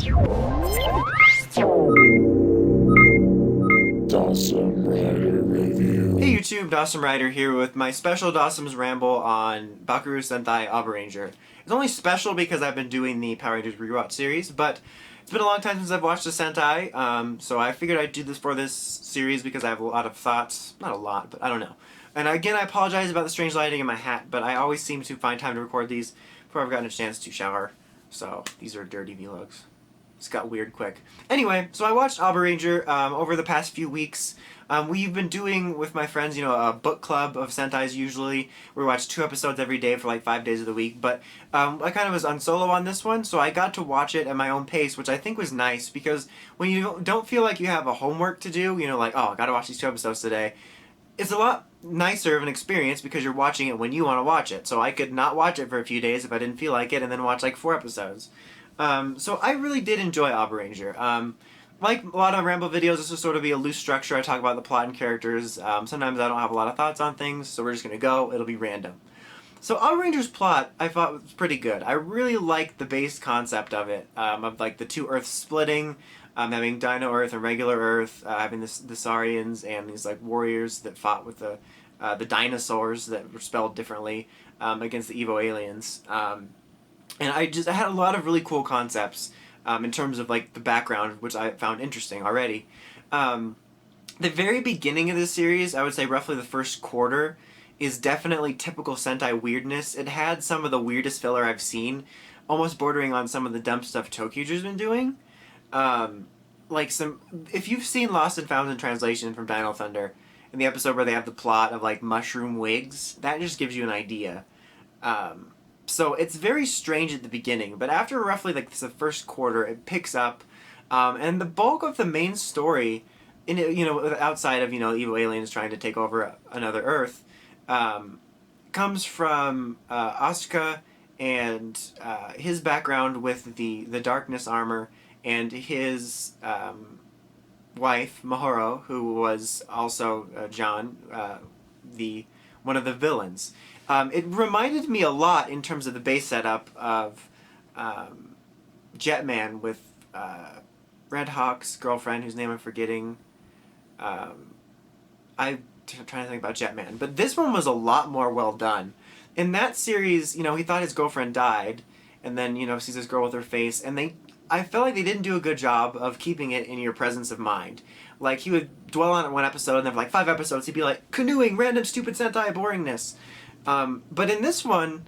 Dosm Rider Review. Hey YouTube, Dosm Rider here with my special Dosm's Ramble on Bakuryu Sentai Abaranger. It's only special because I've been doing the Power Rangers rewatch series, but it's been a long time since I've watched a Sentai, so I figured I'd do this for this series because I have a lot of thoughts. Not a lot, but I don't know. And again, I apologize about the strange lighting in my hat, but I always seem to find time to record these before I've gotten a chance to shower. So these are dirty vlogs. It's got weird quick. Anyway, so I watched Abaranger over the past few weeks. We've been doing with my friends, a book club of Sentais usually. We watch 2 episodes every day for like 5 days of the week. But I kind of was on solo on this one, so I got to watch it at my own pace, which I think was nice because when you don't feel like you have a homework to do, like, oh, I gotta watch these 2 episodes today, it's a lot nicer of an experience because you're watching it when you want to watch it. So I could not watch it for a few days if I didn't feel like it and then watch like 4 episodes. So I really did enjoy Abaranger. Like a lot of Ramble videos, this will sort of be a loose structure. I talk about the plot and characters. Sometimes I don't have a lot of thoughts on things, so we're just going to go. It'll be random. So Abaranger's plot, I thought was pretty good. I really liked the base concept of it, of like the 2 Earths splitting, having Dino Earth and regular Earth, having the Saurians and these like warriors that fought with the dinosaurs that were spelled differently against the Evo aliens. And I had a lot of really cool concepts in terms of like the background, which I found interesting already. The very beginning of this series, I would say roughly the first quarter, is definitely typical Sentai weirdness. It had some of the weirdest filler I've seen, almost bordering on some of the dumb stuff Tokyuger's been doing. If you've seen Lost and Found in Translation from Dino Thunder, in the episode where they have the plot of like mushroom wigs, that just gives you an idea. So it's very strange at the beginning, but after roughly like the first quarter, it picks up, and the bulk of the main story, outside of evil aliens trying to take over another Earth, comes from Asuka and his background with the darkness armor and his wife Mahoro, who was also John, one of the villains. It reminded me a lot in terms of the base setup of Jetman with Red Hawk's girlfriend, whose name I'm forgetting. I'm trying to think about Jetman. But this one was a lot more well done. In that series, he thought his girlfriend died, and then, sees this girl with her face, and I felt like they didn't do a good job of keeping it in your presence of mind. Like, he would dwell on it 1 episode, and then for like 5 episodes, he'd be like, canoeing, random, stupid Sentai boringness. But in this one,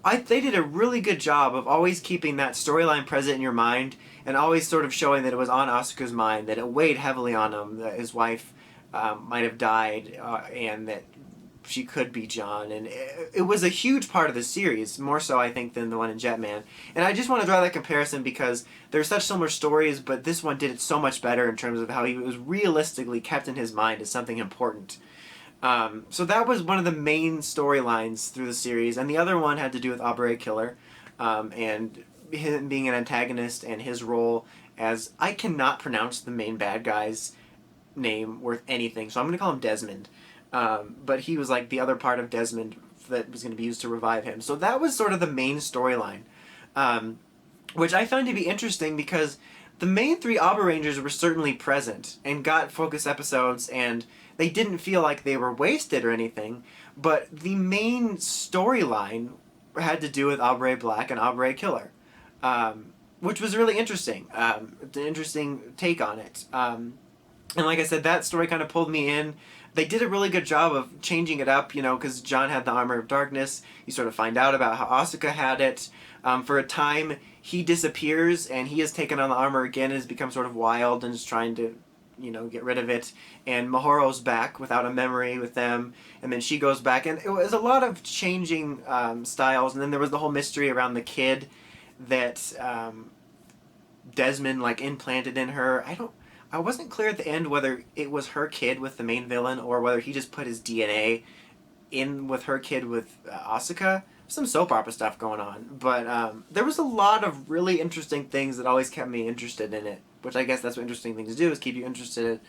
they did a really good job of always keeping that storyline present in your mind and always sort of showing that it was on Asuka's mind, that it weighed heavily on him, that his wife might have died and that she could be John. And it was a huge part of the series, more so I think than the one in Jetman. And I just want to draw that comparison because they're such similar stories, but this one did it so much better in terms of how he was realistically kept in his mind as something important. So that was one of the main storylines through the series, and the other one had to do with Abare Killer, and him being an antagonist and his role as, I cannot pronounce the main bad guy's name worth anything, so I'm going to call him Desmond. But he was like the other part of Desmond that was going to be used to revive him. So that was sort of the main storyline, which I found to be interesting because the main 3 Abarangers were certainly present and got focus episodes, and they didn't feel like they were wasted or anything, but the main storyline had to do with Abare Black and Abare Killer, which was really interesting. It's an interesting take on it. And like I said, that story kind of pulled me in. They did a really good job of changing it up, because John had the Armor of Darkness. You sort of find out about how Asuka had it. For a time, he disappears, and he has taken on the armor again and has become sort of wild and is trying to, get rid of it. And Mahoro's back without a memory with them, and then she goes back. And it was a lot of changing styles, and then there was the whole mystery around the kid that Desmond, implanted in her. I wasn't clear at the end whether it was her kid with the main villain or whether he just put his DNA in with her kid with Asuka. Some soap opera stuff going on. But there was a lot of really interesting things that always kept me interested in it, which I guess that's what interesting things do, is keep you interested.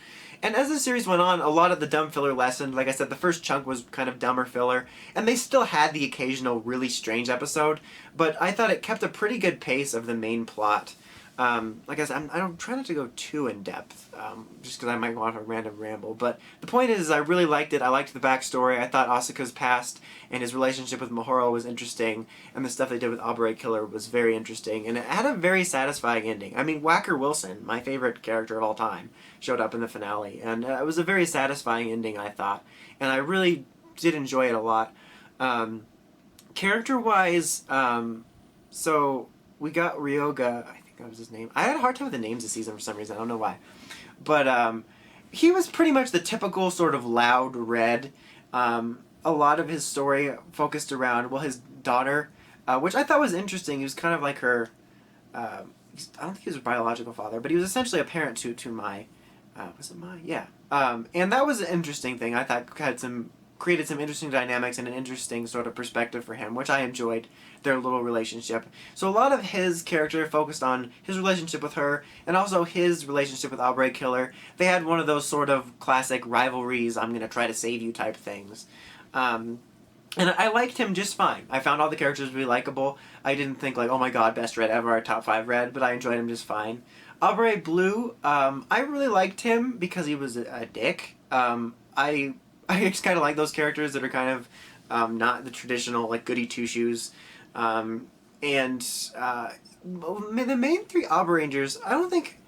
And as the series went on, a lot of the dumb filler lessened. Like I said, the first chunk was kind of dumber filler, and they still had the occasional really strange episode, but I thought it kept a pretty good pace of the main plot. Like I said, I'm trying not to go too in depth, just because I might go on a random ramble. But the point is, I really liked it. I liked the backstory. I thought Asuka's past and his relationship with Mahoro was interesting, and the stuff they did with Abare Killer was very interesting, and it had a very satisfying ending. I mean, Whacker Wilson, my favorite character of all time, showed up in the finale, and it was a very satisfying ending, I thought, and I really did enjoy it a lot. Character-wise, so we got Ryoga. I think that was his name. I had a hard time with the names this season for some reason. I don't know why, but he was pretty much the typical sort of loud red. A lot of his story focused around his daughter, which I thought was interesting. He was kind of like her. I don't think he was her biological father, but he was essentially a parent to Mai. Was it Mai? Yeah. And that was an interesting thing. I thought created some interesting dynamics and an interesting sort of perspective for him, which I enjoyed, their little relationship. So a lot of his character focused on his relationship with her, and also his relationship with Abare Killer. They had one of those sort of classic rivalries, I'm going to try to save you type things. And I liked him just fine. I found all the characters really likable. I didn't think like, oh my god, best red ever, top 5 red, but I enjoyed him just fine. Abare Blue, I really liked him because he was a dick. I just kind of like those characters that are kind of not the traditional like goody two shoes, and the main 3 Abarangers. I think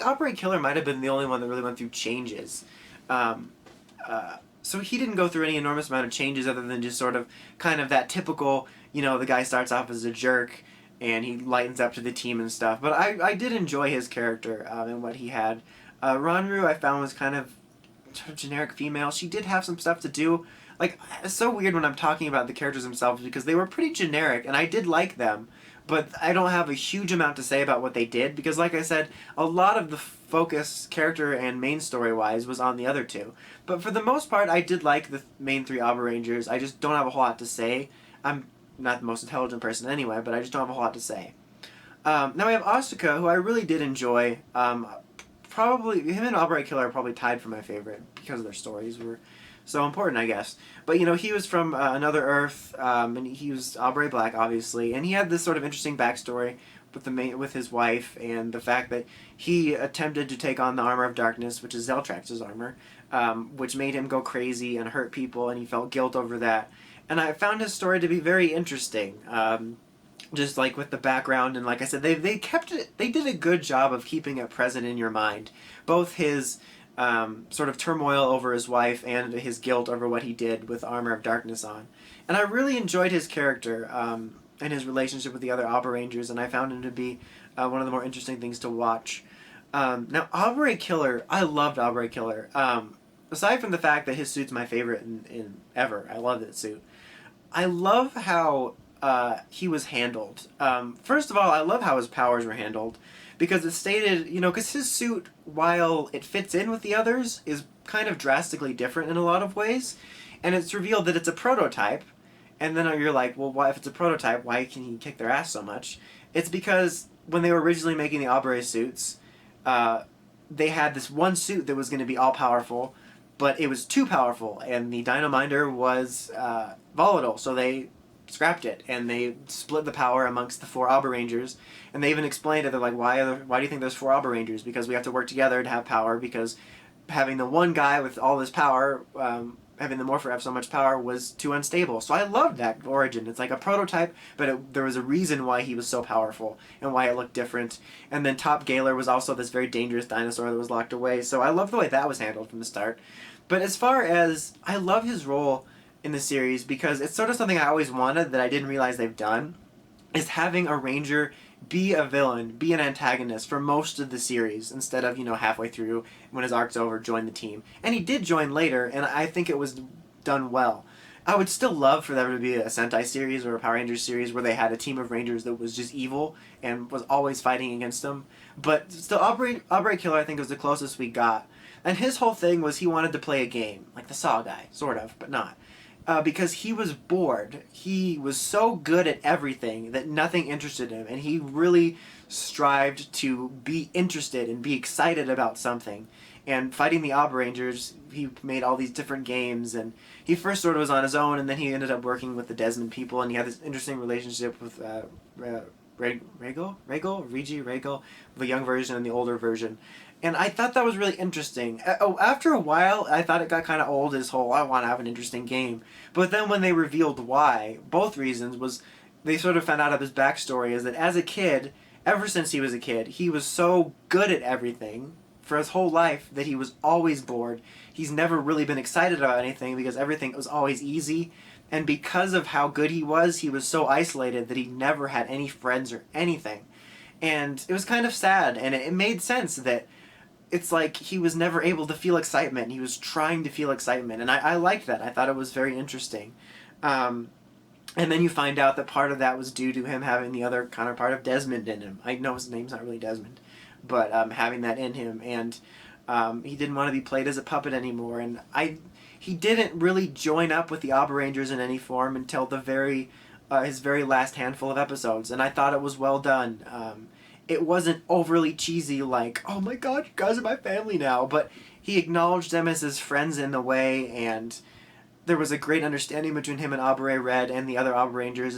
Abare Killer might have been the only one that really went through changes. So he didn't go through any enormous amount of changes other than just sort of kind of that typical, the guy starts off as a jerk and he lightens up to the team and stuff. But I did enjoy his character and what he had. Ranru I found was kind of sort of generic female. She did have some stuff to do. Like, it's so weird when I'm talking about the characters themselves because they were pretty generic and I did like them, but I don't have a huge amount to say about what they did because, like I said, a lot of the focus, character and main story-wise, was on the other 2. But for the most part, I did like the main 3 Abarangers. I just don't have a whole lot to say. I'm not the most intelligent person anyway, but I just don't have a whole lot to say. Now we have Asuka, who I really did enjoy. Probably him and Abare Killer are probably tied for my favorite because their stories were so important, I guess. But he was from another Earth, and he was Abare Black, obviously, and he had this sort of interesting backstory with his wife and the fact that he attempted to take on the armor of darkness, which is Zeltrax's armor, which made him go crazy and hurt people, and he felt guilt over that. And I found his story to be very interesting. Just like with the background, and like I said, they kept it. They did a good job of keeping it present in your mind, both his sort of turmoil over his wife and his guilt over what he did with Armor of Darkness on. And I really enjoyed his character and his relationship with the other Abarangers, and I found him to be one of the more interesting things to watch. Now, Abare Killer, I loved Abare Killer. Aside from the fact that his suit's my favorite in ever, I love that suit. I love how he was handled. First of all, I love how his powers were handled because it's stated, because his suit, while it fits in with the others, is kind of drastically different in a lot of ways, and it's revealed that it's a prototype, and then you're like, well, why, if it's a prototype, why can he kick their ass so much? It's because when they were originally making the Abare suits, they had this one suit that was going to be all-powerful, but it was too powerful, and the Dynaminder was volatile, so they scrapped it, and they split the power amongst the 4 Abarangers, and they even explained it. They're like, why do you think there's 4 Abarangers? Because we have to work together to have power, because having the one guy with all this power, having the Morpher have so much power, was too unstable. So I loved that origin. It's like a prototype, but there was a reason why he was so powerful, and why it looked different. And then Top Galer was also this very dangerous dinosaur that was locked away, so I love the way that was handled from the start. But as far as, I love his role in the series because it's sort of something I always wanted that I didn't realize they've done, is having a ranger be a villain, be an antagonist for most of the series instead of, halfway through when his arc's over, join the team. And he did join later, and I think it was done well. I would still love for there to be a Sentai series or a Power Rangers series where they had a team of Rangers that was just evil and was always fighting against them. But still, Abare Killer I think was the closest we got. And his whole thing was he wanted to play a game, like the Saw guy, sort of, but not. Because he was bored. He was so good at everything that nothing interested him, and he really strived to be interested and be excited about something. And fighting the Abarangers, he made all these different games, and he first sort of was on his own, and then he ended up working with the Desmond people, and he had this interesting relationship with Regal, the young version and the older version. And I thought that was really interesting. After a while, I thought it got kind of old, this whole, I want to have an interesting game. But then when they revealed why, both reasons was they sort of found out of his backstory is that as a kid, ever since he was a kid, he was so good at everything for his whole life that he was always bored. He's never really been excited about anything because everything was always easy. And because of how good he was so isolated that he never had any friends or anything. And it was kind of sad, and it made sense that it's like he was never able to feel excitement. He was trying to feel excitement, and I liked that. I thought it was very interesting. And then you find out that part of that was due to him having the other counterpart of Desmond in him. I know his name's not really Desmond, but having that in him, and he didn't want to be played as a puppet anymore. And he didn't really join up with the Abarangers in any form until his very last handful of episodes, and I thought it was well done. It wasn't overly cheesy like, oh my god, you guys are my family now, but he acknowledged them as his friends in a way, and there was a great understanding between him and Abare Red and the other Abarangers.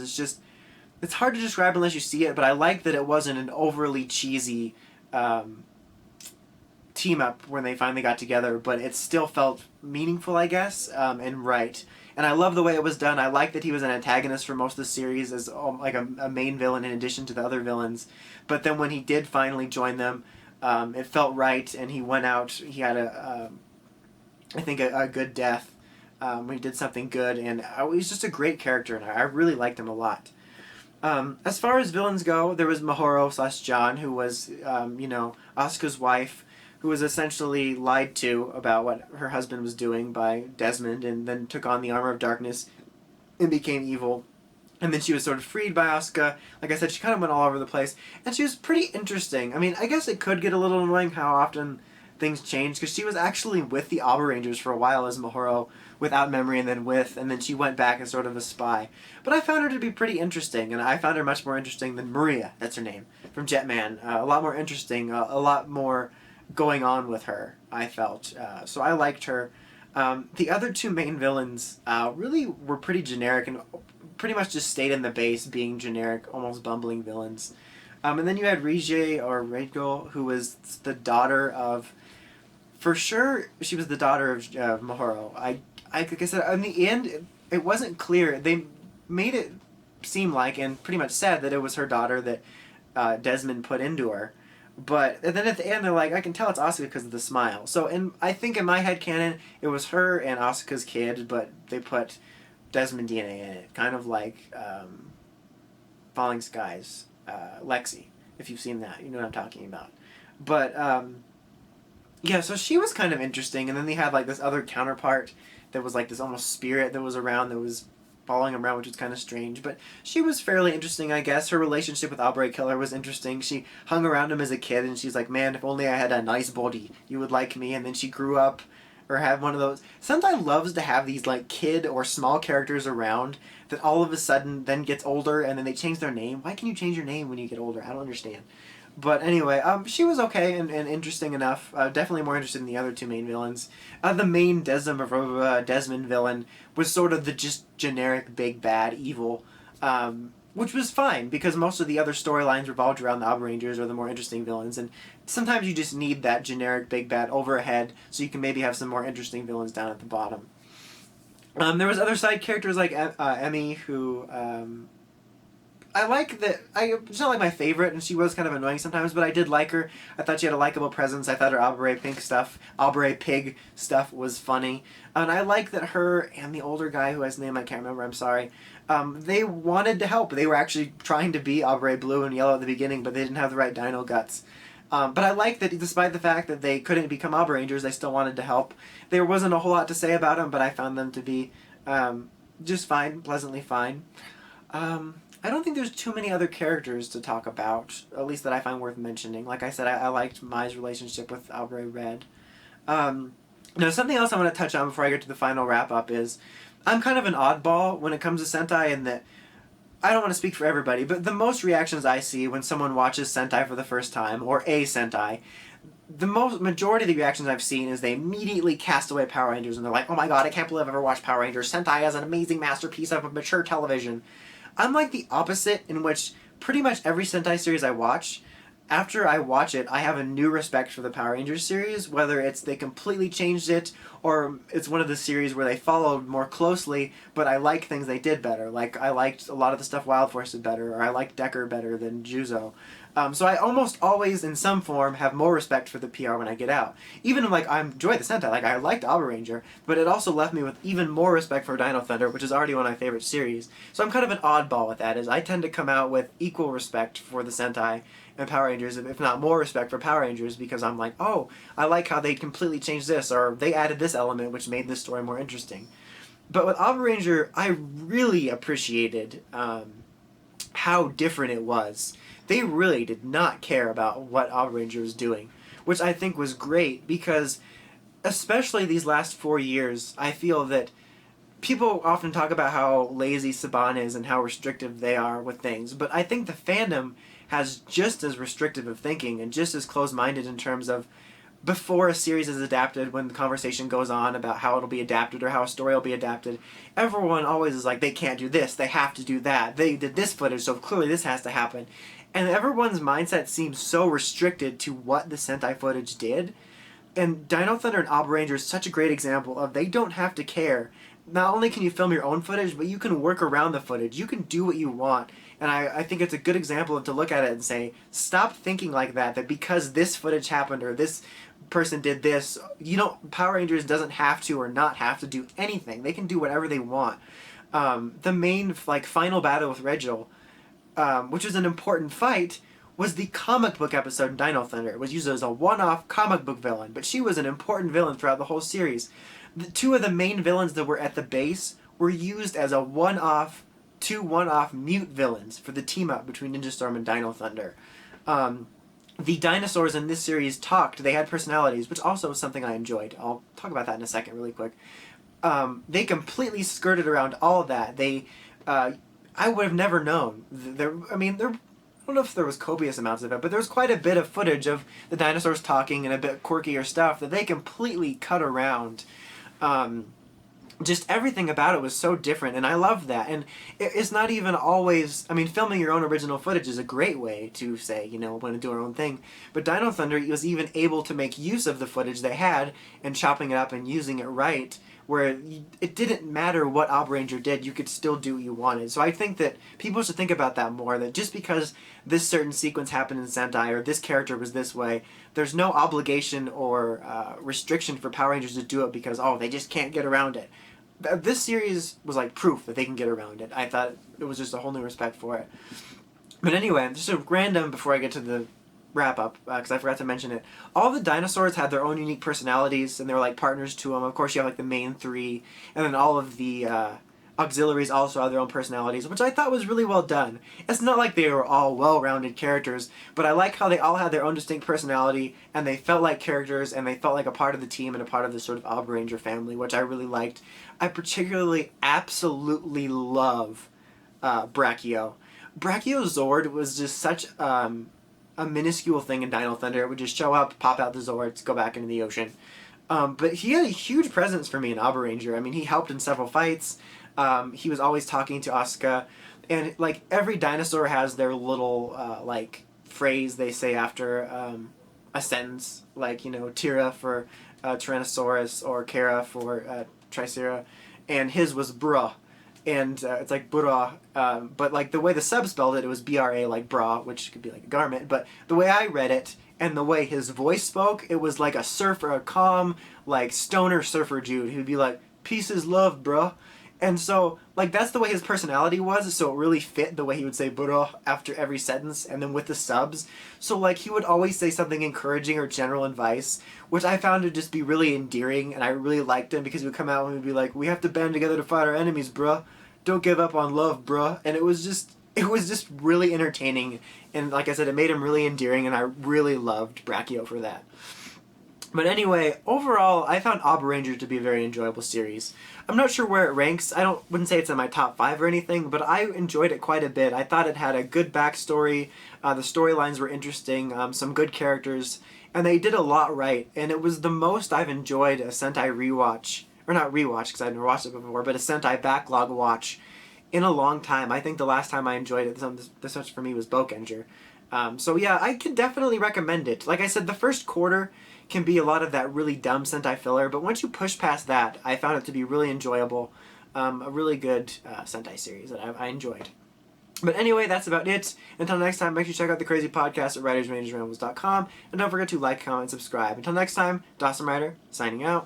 It's hard to describe unless you see it, but I like that it wasn't an overly cheesy team up when they finally got together, but it still felt meaningful, I guess, and right. And I love the way it was done. I like that he was an antagonist for most of the series as like a main villain in addition to the other villains. But then when he did finally join them, it felt right, and he went out. He had I think a good death. When he did something good, and he's just a great character, and I really liked him a lot. As far as villains go, there was Mahoro/John, who was, Asuka's wife, who was essentially lied to about what her husband was doing by Desmond, and then took on the armor of darkness and became evil. And then she was sort of freed by Asuka. Like I said, she kind of went all over the place, and she was pretty interesting. I mean, I guess it could get a little annoying how often things changed, because she was actually with the Abarangers for a while as Mahoro, without memory, and then she went back as sort of a spy. But I found her to be pretty interesting, and I found her much more interesting than Maria, that's her name, from Jetman. A lot more interesting, a lot more going on with her, I felt. So I liked her. The other two main villains really were pretty generic and pretty much just stayed in the base, being generic, almost bumbling villains. And then you had Regal, who was the daughter of... For sure, she was the daughter of Mahoro. Like I said, in the end, it wasn't clear. They made it seem like, and pretty much said, that it was her daughter that Desmond put into her. But then at the end, they're like, I can tell it's Asuka because of the smile. So I think in my headcanon, it was her and Asuka's kid, but they put Desmond DNA in it. Kind of like Falling Skies, Lexi, if you've seen that. You know what I'm talking about. But, yeah, so she was kind of interesting. And then they had like this other counterpart that was like this almost spirit that was around, that was following him around, which was kind of strange, but she was fairly interesting, I guess. Her relationship with Albrecht Killer was interesting. She hung around him as a kid, and she's like, man, if only I had a nice body, you would like me. And then she grew up, or had one of those. Sentai loves to have these like kid or small characters around that all of a sudden then gets older, and then they change their name. Why can you change your name when you get older? I don't understand. But anyway, she was okay and interesting enough. Definitely more interested in the other two main villains. The main Desmond villain was sort of the just generic big bad evil, which was fine because most of the other storylines revolved around the Abarangers or the more interesting villains. And sometimes you just need that generic big bad overhead so you can maybe have some more interesting villains down at the bottom. There was other side characters like Emmy, who... I like that. It's not like my favorite, and she was kind of annoying sometimes, but I did like her. I thought she had a likable presence. I thought her Albere Pig stuff was funny. And I like that her and the older guy, who has a name I can't remember, I'm sorry, they wanted to help. They were actually trying to be Albere Blue and Yellow at the beginning, but they didn't have the right dino guts. But I like that despite the fact that they couldn't become Abarangers, they still wanted to help. There wasn't a whole lot to say about them, but I found them to be just fine, pleasantly fine. I don't think there's too many other characters to talk about, at least that I find worth mentioning. Like I said, I liked Mai's relationship with Albert Red. Now, something else I want to touch on before I get to the final wrap-up is I'm kind of an oddball when it comes to Sentai in that I don't want to speak for everybody, but the most reactions I see when someone watches Sentai for the first time, or a Sentai, the majority of the reactions I've seen is they immediately cast away Power Rangers, and they're like, oh my god, I can't believe I've ever watched Power Rangers. Sentai is an amazing masterpiece of mature television. I'm like the opposite, in which pretty much every Sentai series I watch, after I watch it, I have a new respect for the Power Rangers series, whether it's they completely changed it or it's one of the series where they followed more closely, but I like things they did better. Like, I liked a lot of the stuff Wild Force did better, or I liked Decker better than Juzo. So I almost always, in some form, have more respect for the PR when I get out. Even like, I enjoy the Sentai, like I liked Abaranger, but it also left me with even more respect for Dino Thunder, which is already one of my favorite series. So I'm kind of an oddball with that, is I tend to come out with equal respect for the Sentai and Power Rangers, if not more respect for Power Rangers, because I'm like, oh, I like how they completely changed this, or they added this element which made this story more interesting. But with Abaranger, I really appreciated how different it was. They really did not care about what Abaranger was doing, which I think was great, because especially these last 4 years, I feel that people often talk about how lazy Saban is and how restrictive they are with things, but I think the fandom has just as restrictive of thinking and just as close-minded in terms of before a series is adapted, when the conversation goes on about how it'll be adapted or how a story will be adapted, everyone always is like, they can't do this, they have to do that, they did this footage, so clearly this has to happen. And everyone's mindset seems so restricted to what the Sentai footage did. And Dino Thunder and Abaranger is such a great example of they don't have to care. Not only can you film your own footage, but you can work around the footage. You can do what you want. And I think it's a good example of to look at it and say, stop thinking like that because this footage happened or this person did this. Power Rangers doesn't have to or not have to do anything. They can do whatever they want. The main final battle with Reginald, which was an important fight, was the comic book episode in Dino Thunder. It was used as a one-off comic book villain, but she was an important villain throughout the whole series. The two of the main villains that were at the base were used as a two one-off mute villains for the team-up between Ninja Storm and Dino Thunder. The dinosaurs in this series talked. They had personalities, which also was something I enjoyed. I'll talk about that in a second really quick. They completely skirted around all of that. I would have never known. I don't know if there was copious amounts of it, but there was quite a bit of footage of the dinosaurs talking and a bit quirkier stuff that they completely cut around. Just everything about it was so different, and I loved that. And it's not even always... filming your own original footage is a great way to say, we're going to do our own thing. But Dino Thunder was even able to make use of the footage they had and chopping it up and using it right, where it didn't matter what Abaranger did, you could still do what you wanted. So I think that people should think about that more, that just because this certain sequence happened in Sentai or this character was this way, there's no obligation or restriction for Power Rangers to do it because, they just can't get around it. This series was like proof that they can get around it. I thought it was just a whole new respect for it. But anyway, just a random before I get to the wrap-up, because I forgot to mention it. All the dinosaurs had their own unique personalities, and they were like partners to them. Of course, you have like the main three, and then all of the auxiliaries also have their own personalities, which I thought was really well done. It's not like they were all well-rounded characters, but I like how they all had their own distinct personality, and they felt like characters, and they felt like a part of the team and a part of the sort of Abaranger family, which I really liked. I particularly absolutely love Brachio. Brachio Zord was just such a minuscule thing in Dino Thunder. It would just show up, pop out the Zords, go back into the ocean. But he had a huge presence for me in Abaranger. He helped in several fights. He was always talking to Asuka. And, every dinosaur has their little, phrase they say after a sentence. Tira for Tyrannosaurus or Kara for Tricera. And his was bruh. And it's like bra, but the way the sub spelled it, it was BRA, like bra, which could be like a garment. But the way I read it and the way his voice spoke, it was like a surfer, a calm, stoner surfer dude who'd be like, peace is love, bruh. And so, that's the way his personality was, so it really fit the way he would say bra after every sentence, and then with the subs. So, he would always say something encouraging or general advice, which I found to just be really endearing, and I really liked him because he would come out and he'd be like, we have to band together to fight our enemies, bruh. Don't give up on love, bruh. And it was just really entertaining, and like I said, it made him really endearing, and I really loved Brachio for that. But anyway, overall, I found Abaranger to be a very enjoyable series. I'm not sure where it ranks. Wouldn't say it's in my top 5 or anything, but I enjoyed it quite a bit. I thought it had a good backstory, the storylines were interesting, some good characters, and they did a lot right. And it was the most I've enjoyed a Sentai rewatch, or not rewatch because I've never watched it before, but a Sentai backlog watch in a long time. I think the last time I enjoyed it this much for me was Bokenger. So yeah, I can definitely recommend it. Like I said, the first quarter can be a lot of that really dumb Sentai filler, but once you push past that, I found it to be really enjoyable. A really good Sentai series that I enjoyed. But anyway, that's about it. Until next time, make sure you check out the Crazy Podcast at writersrangersrambles.com. And don't forget to like, comment, and subscribe. Until next time, Dosm Rider, signing out.